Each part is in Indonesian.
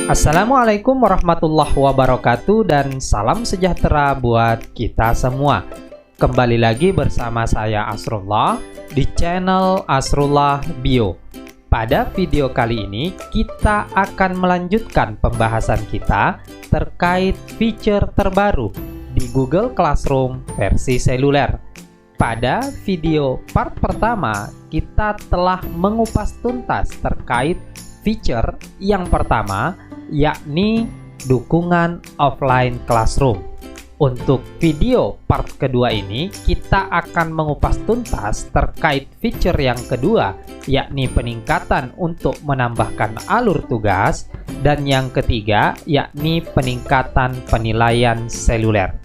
Assalamualaikum warahmatullahi wabarakatuh dan salam sejahtera buat kita semua. Kembali lagi bersama saya Asrullah di channel Asrullah Bio. Pada video kali ini kita akan melanjutkan pembahasan kita terkait fitur terbaru di Google Classroom versi seluler. Pada video part pertama kita telah mengupas tuntas terkait fitur yang pertama, yakni dukungan offline classroom. Untuk video part kedua ini, kita akan mengupas tuntas terkait fitur yang kedua, yakni peningkatan untuk menambahkan alur tugas, dan yang ketiga, yakni peningkatan penilaian seluler.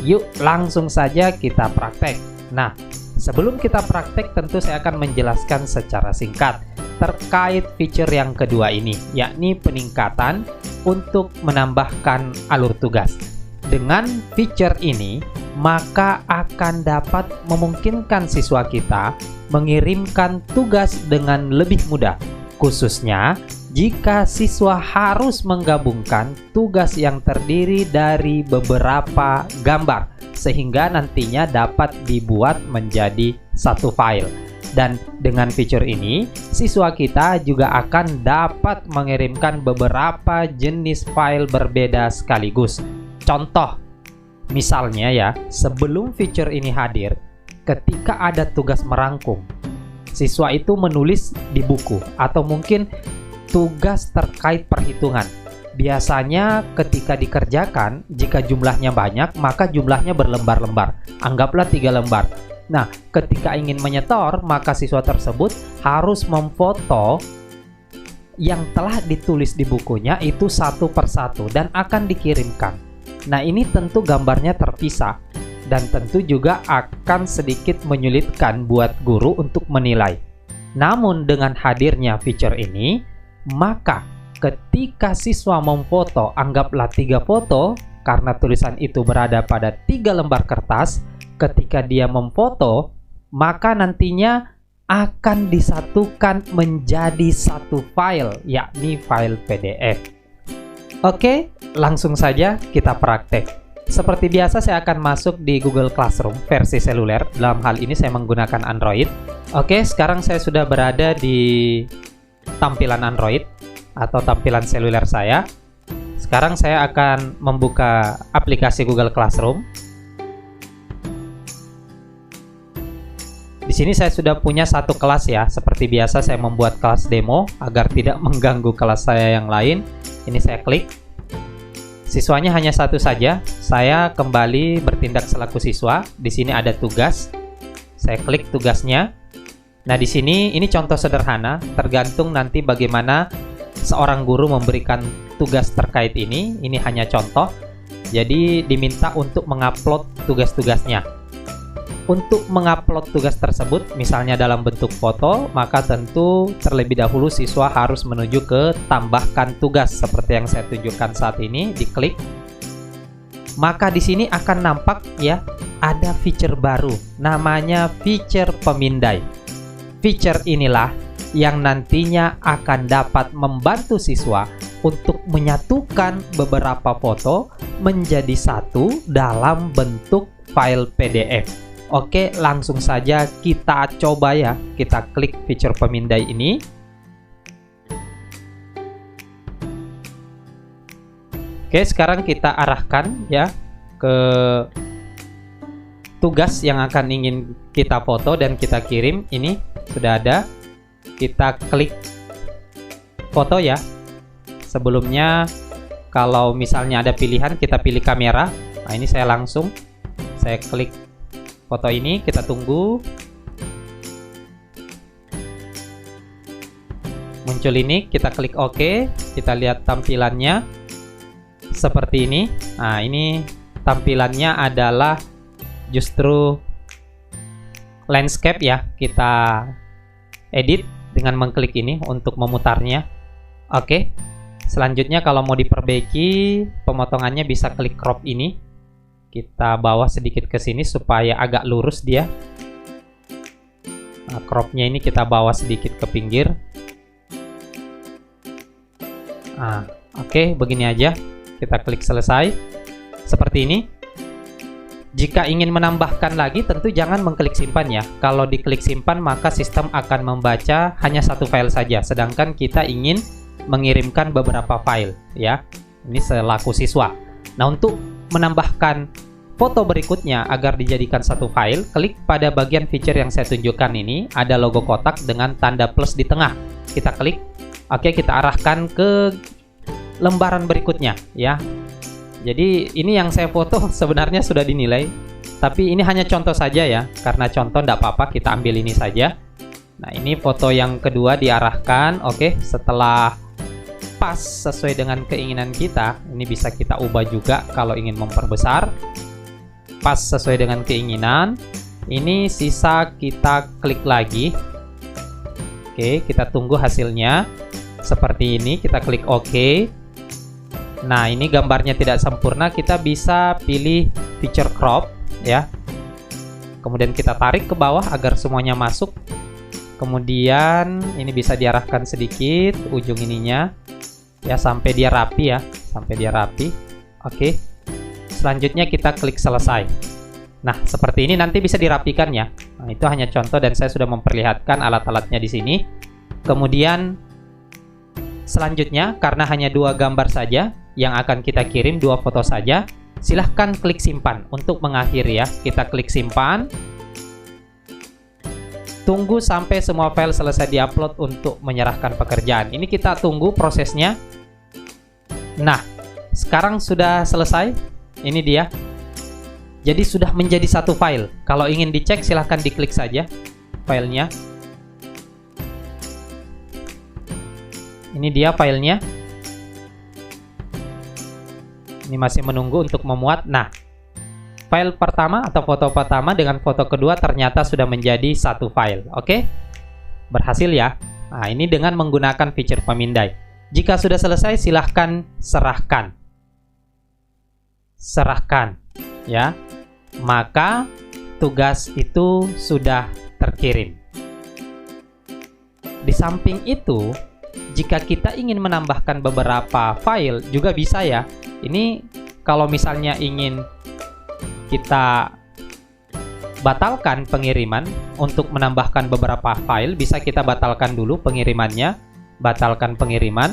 Yuk, langsung saja kita praktek. Nah, sebelum kita praktek, tentu saya akan menjelaskan secara singkat terkait fitur yang kedua ini, yakni peningkatan untuk menambahkan alur tugas. Dengan fitur ini, maka akan dapat memungkinkan siswa kita mengirimkan tugas dengan lebih mudah, khususnya jika siswa harus menggabungkan tugas yang terdiri dari beberapa gambar, sehingga nantinya dapat dibuat menjadi satu file. Dan dengan fitur ini, siswa kita juga akan dapat mengirimkan beberapa jenis file berbeda sekaligus. Contoh, misalnya ya, sebelum fitur ini hadir, ketika ada tugas merangkum, siswa itu menulis di buku atau mungkin tugas terkait perhitungan. Biasanya ketika dikerjakan, jika jumlahnya banyak, maka jumlahnya berlembar-lembar. Anggaplah 3 lembar. Nah, ketika ingin menyetor, maka siswa tersebut harus memfoto yang telah ditulis di bukunya itu satu persatu dan akan dikirimkan. Nah, ini tentu gambarnya terpisah dan tentu juga akan sedikit menyulitkan buat guru untuk menilai. Namun dengan hadirnya fitur ini, maka ketika siswa memfoto, anggaplah 3 foto, karena tulisan itu berada pada 3 lembar kertas, ketika dia memfoto, maka nantinya akan disatukan menjadi satu file, yakni file PDF. Oke, langsung saja kita praktek. Seperti biasa saya akan masuk di Google Classroom versi seluler. Dalam hal ini saya menggunakan Android. Oke, sekarang saya sudah berada di tampilan Android atau tampilan seluler saya. Sekarang saya akan membuka aplikasi Google Classroom. Di sini saya sudah punya satu kelas ya. Seperti biasa saya membuat kelas demo agar tidak mengganggu kelas saya yang lain. Ini saya klik. Siswanya hanya satu saja. Saya kembali bertindak selaku siswa. Di sini ada tugas. Saya klik tugasnya. Nah, di sini ini contoh sederhana, tergantung nanti bagaimana seorang guru memberikan tugas terkait ini. Ini hanya contoh. Jadi diminta untuk mengupload tugas-tugasnya. Untuk mengupload tugas tersebut, misalnya dalam bentuk foto, maka tentu terlebih dahulu siswa harus menuju ke tambahkan tugas seperti yang saya tunjukkan saat ini, diklik. Maka di sini akan nampak ya, ada fitur baru, namanya fitur pemindai. Fitur inilah yang nantinya akan dapat membantu siswa untuk menyatukan beberapa foto menjadi satu dalam bentuk file PDF. Oke, langsung saja kita coba ya. Kita klik fitur pemindai ini. Oke, sekarang kita arahkan ya ke tugas yang akan ingin kita foto dan kita kirim. Ini sudah ada. Kita klik foto ya. Sebelumnya kalau misalnya ada pilihan, kita pilih kamera. Nah, ini saya klik foto ini, kita tunggu. Muncul ini, kita klik OK. Kita lihat tampilannya seperti ini. Nah, ini tampilannya adalah justru landscape ya. Kita edit dengan mengklik ini untuk memutarnya. Oke. Selanjutnya kalau mau diperbaiki pemotongannya, bisa klik crop ini. Kita bawa sedikit ke sini supaya agak lurus dia. Nah, cropnya ini kita bawa sedikit ke pinggir. Oke, begini aja. Kita klik selesai. Seperti ini. Jika ingin menambahkan lagi, tentu jangan mengklik simpan ya. Kalau diklik simpan, maka sistem akan membaca hanya satu file saja. Sedangkan kita ingin mengirimkan beberapa file ya. Ini selaku siswa. Nah, untuk menambahkan foto berikutnya agar dijadikan satu file, klik pada bagian feature yang saya tunjukkan ini. Ada logo kotak dengan tanda plus di tengah. Kita klik. Oke, kita arahkan ke lembaran berikutnya ya. Jadi ini yang saya foto sebenarnya sudah dinilai, tapi ini hanya contoh saja ya. Karena contoh tidak apa-apa, kita ambil ini saja. Nah, ini foto yang kedua diarahkan. Oke, setelah pas sesuai dengan keinginan kita, ini bisa kita ubah juga kalau ingin memperbesar. Pas sesuai dengan keinginan. Ini sisa kita klik lagi. Oke, kita tunggu hasilnya. Seperti ini, kita klik OK. Nah, ini gambarnya tidak sempurna, kita bisa pilih feature crop ya. Kemudian kita tarik ke bawah agar semuanya masuk. Kemudian ini bisa diarahkan sedikit ujung ininya ya, sampai dia rapi ya, sampai dia rapi. Oke. Selanjutnya kita klik selesai. Nah, seperti ini nanti bisa dirapikan ya. Nah, itu hanya contoh dan saya sudah memperlihatkan alat-alatnya di sini. Kemudian selanjutnya, karena hanya dua gambar saja yang akan kita kirim, dua foto saja, silahkan klik simpan untuk mengakhiri ya. Kita klik simpan. Tunggu sampai semua file selesai diupload untuk menyerahkan pekerjaan. Ini kita tunggu prosesnya. Nah, sekarang sudah selesai. Ini dia. Jadi sudah menjadi satu file. Kalau ingin dicek, silahkan diklik saja filenya. Ini dia filenya. Ini masih menunggu untuk memuat. Nah, file pertama atau foto pertama dengan foto kedua ternyata sudah menjadi satu file. Oke? Berhasil ya. Nah, ini dengan menggunakan fitur pemindai. Jika sudah selesai, silahkan serahkan. Serahkan. Ya. Maka tugas itu sudah terkirim. Di samping itu, jika kita ingin menambahkan beberapa file juga bisa ya. Ini kalau misalnya ingin kita batalkan pengiriman untuk menambahkan beberapa file, bisa kita batalkan dulu pengirimannya. Batalkan pengiriman.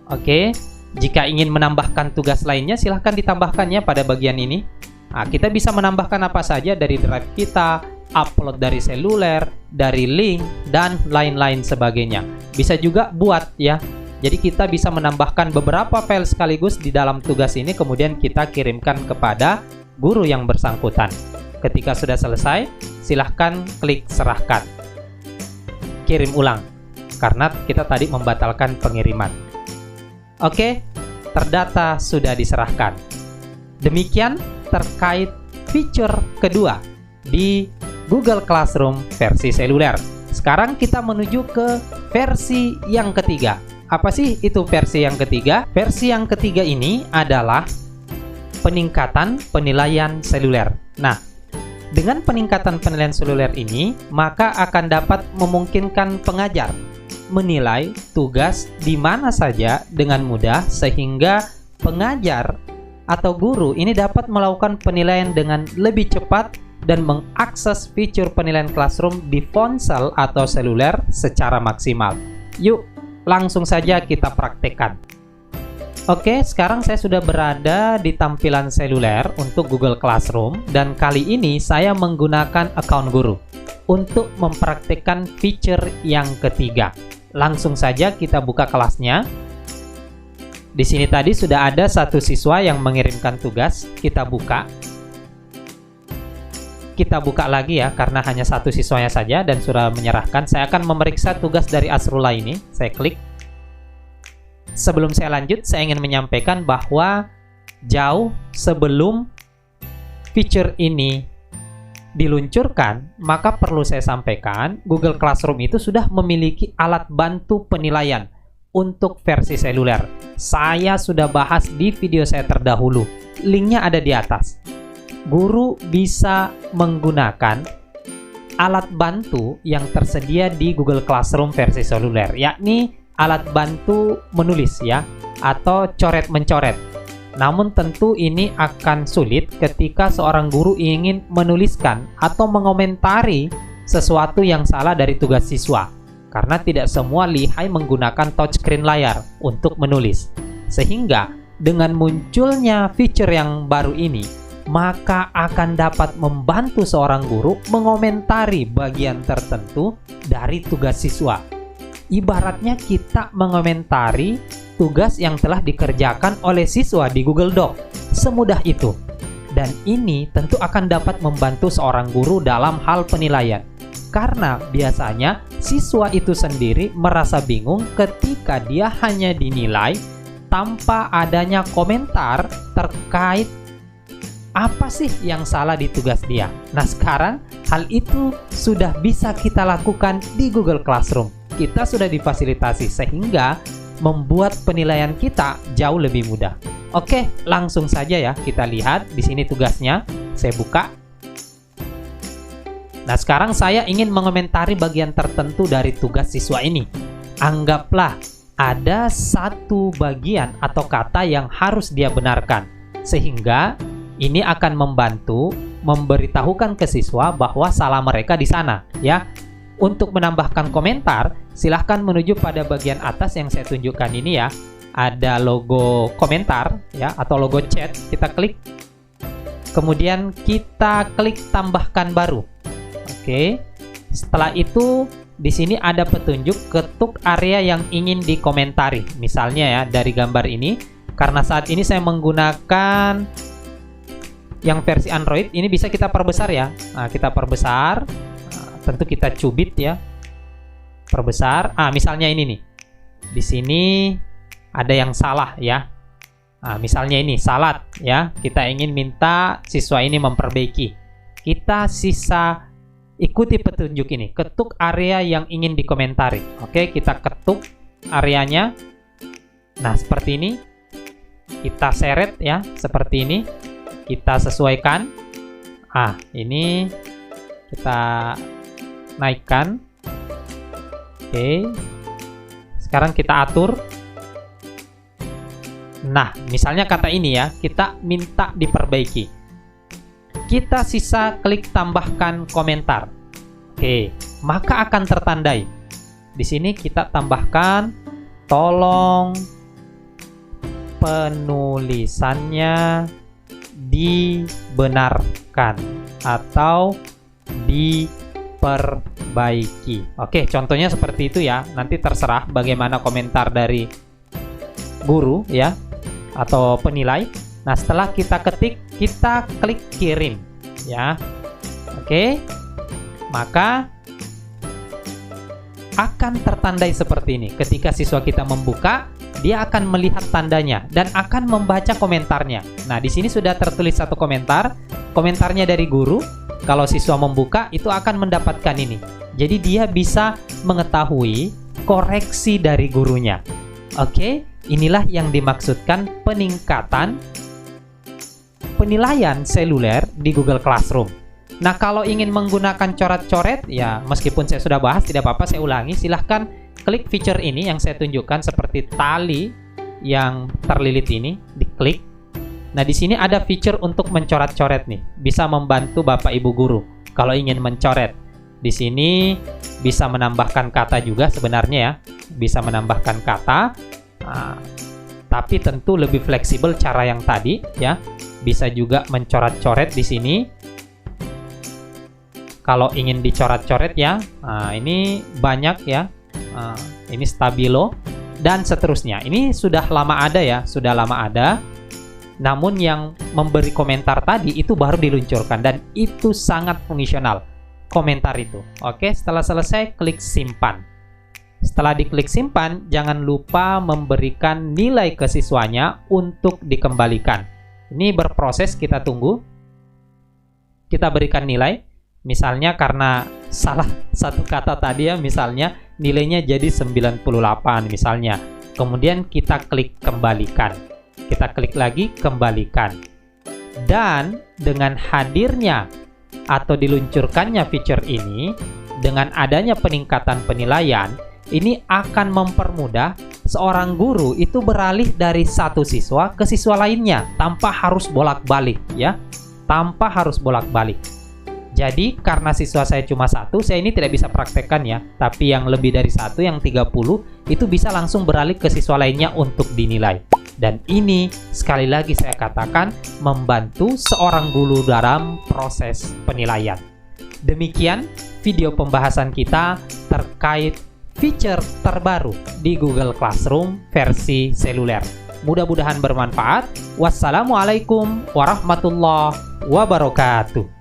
Oke, jika ingin menambahkan tugas lainnya, silahkan ditambahkannya pada bagian ini. Nah, kita bisa menambahkan apa saja dari drive kita, upload dari seluler, dari link, dan lain-lain sebagainya. Bisa juga buat ya. Jadi kita bisa menambahkan beberapa file sekaligus di dalam tugas ini, kemudian kita kirimkan kepada guru yang bersangkutan. Ketika sudah selesai, silahkan klik serahkan. Kirim ulang, karena kita tadi membatalkan pengiriman. Oke, terdata sudah diserahkan. Demikian terkait fitur kedua di Google Classroom versi seluler. Sekarang kita menuju ke versi yang ketiga. Apa sih itu versi yang ketiga? Versi yang ketiga ini adalah peningkatan penilaian seluler. Nah, dengan peningkatan penilaian seluler ini, maka akan dapat memungkinkan pengajar menilai tugas di mana saja dengan mudah, sehingga pengajar atau guru ini dapat melakukan penilaian dengan lebih cepat dan mengakses fitur penilaian classroom di ponsel atau seluler secara maksimal. Yuk, langsung saja kita praktekkan. Oke, sekarang saya sudah berada di tampilan seluler untuk Google Classroom dan kali ini saya menggunakan account guru untuk mempraktekkan fitur yang ketiga. Langsung saja kita buka kelasnya. Di sini tadi sudah ada satu siswa yang mengirimkan tugas, kita buka. Kita buka lagi ya, karena hanya satu siswanya saja dan sudah menyerahkan. Saya akan memeriksa tugas dari Asrullah ini. Saya klik. Sebelum saya lanjut, saya ingin menyampaikan bahwa jauh sebelum fitur ini diluncurkan, maka perlu saya sampaikan, Google Classroom itu sudah memiliki alat bantu penilaian untuk versi seluler. Saya sudah bahas di video saya terdahulu. Linknya ada di atas. Guru bisa menggunakan alat bantu yang tersedia di Google Classroom versi seluler, yakni alat bantu menulis ya, atau coret-mencoret. Namun tentu ini akan sulit ketika seorang guru ingin menuliskan atau mengomentari sesuatu yang salah dari tugas siswa, karena tidak semua lihai menggunakan touchscreen layar untuk menulis. Sehingga dengan munculnya fitur yang baru ini, maka akan dapat membantu seorang guru mengomentari bagian tertentu dari tugas siswa. Ibaratnya kita mengomentari tugas yang telah dikerjakan oleh siswa di Google Doc. Semudah itu. Dan ini tentu akan dapat membantu seorang guru dalam hal penilaian. Karena biasanya siswa itu sendiri merasa bingung ketika dia hanya dinilai tanpa adanya komentar terkait apa sih yang salah di tugas dia. Nah, sekarang hal itu sudah bisa kita lakukan di Google Classroom. Kita sudah difasilitasi sehingga membuat penilaian kita jauh lebih mudah. Oke, langsung saja ya kita lihat di sini tugasnya. Saya buka. Nah, sekarang saya ingin mengomentari bagian tertentu dari tugas siswa ini. Anggaplah ada satu bagian atau kata yang harus dia benarkan, sehingga ini akan membantu memberitahukan ke siswa bahwa salah mereka di sana, ya. Untuk menambahkan komentar, silahkan menuju pada bagian atas yang saya tunjukkan ini ya. Ada logo komentar ya, atau logo chat. Kita klik. Kemudian kita klik tambahkan baru. Oke. Setelah itu di sini ada petunjuk ketuk area yang ingin dikomentari. Misalnya ya, dari gambar ini, karena saat ini saya menggunakan yang versi Android, ini bisa kita perbesar ya. Nah, kita perbesar. Tentu kita cubit ya, perbesar. Misalnya ini nih, di sini ada yang salah ya. Misalnya ini salat ya, kita ingin minta siswa ini memperbaiki. Kita sisa ikuti petunjuk ini, ketuk area yang ingin dikomentari. Oke, kita ketuk areanya. Nah, seperti ini. Kita seret ya, seperti ini. Kita sesuaikan. Ini kita naikkan. Oke. Sekarang kita atur. Nah, misalnya kata ini ya, kita minta diperbaiki. Kita sisa klik tambahkan komentar. Oke, maka akan tertandai. Di sini kita tambahkan, tolong penulisannya dibenarkan atau diperbaiki. Oke, contohnya seperti itu ya. Nanti terserah bagaimana komentar dari guru ya, atau penilai. Nah, setelah kita ketik, kita klik kirim ya. Oke, maka akan tertandai seperti ini. Ketika siswa kita membuka, dia akan melihat tandanya dan akan membaca komentarnya. Nah, di sini sudah tertulis satu komentar. Komentarnya dari guru. Kalau siswa membuka, itu akan mendapatkan ini. Jadi dia bisa mengetahui koreksi dari gurunya. Oke, inilah yang dimaksudkan peningkatan penilaian seluler di Google Classroom. Nah, kalau ingin menggunakan coret-coret, ya meskipun saya sudah bahas, tidak apa-apa saya ulangi. Silahkan klik fitur ini yang saya tunjukkan seperti tali yang terlilit ini, diklik. Nah, di sini ada fitur untuk mencoret-coret nih. Bisa membantu Bapak Ibu guru kalau ingin mencoret. Di sini bisa menambahkan kata juga sebenarnya ya. Bisa menambahkan kata. Tapi tentu lebih fleksibel cara yang tadi ya. Bisa juga mencoret-coret di sini. Kalau ingin dicoret-coret ya. Ini banyak ya. Ini stabilo dan seterusnya. Ini sudah lama ada ya, sudah lama ada. Namun yang memberi komentar tadi itu baru diluncurkan dan itu sangat fungsional komentar itu. Oke, setelah selesai klik simpan. Setelah diklik simpan, jangan lupa memberikan nilai ke siswanya untuk dikembalikan. Ini berproses, kita tunggu. Kita berikan nilai. Misalnya karena salah satu kata tadi ya, misalnya nilainya jadi 98 misalnya. Kemudian kita klik kembalikan. Kita klik lagi kembalikan. Dan dengan hadirnya atau diluncurkannya fitur ini, dengan adanya peningkatan penilaian, ini akan mempermudah seorang guru itu beralih dari satu siswa ke siswa lainnya tanpa harus bolak-balik ya, tanpa harus bolak-balik. Jadi karena siswa saya cuma satu, saya ini tidak bisa praktekkan ya, tapi yang lebih dari satu, yang 30 itu bisa langsung beralih ke siswa lainnya untuk dinilai. Dan ini sekali lagi saya katakan membantu seorang guru dalam proses penilaian. Demikian video pembahasan kita terkait feature terbaru di Google Classroom versi seluler. Mudah-mudahan bermanfaat. Wassalamualaikum warahmatullahi wabarakatuh.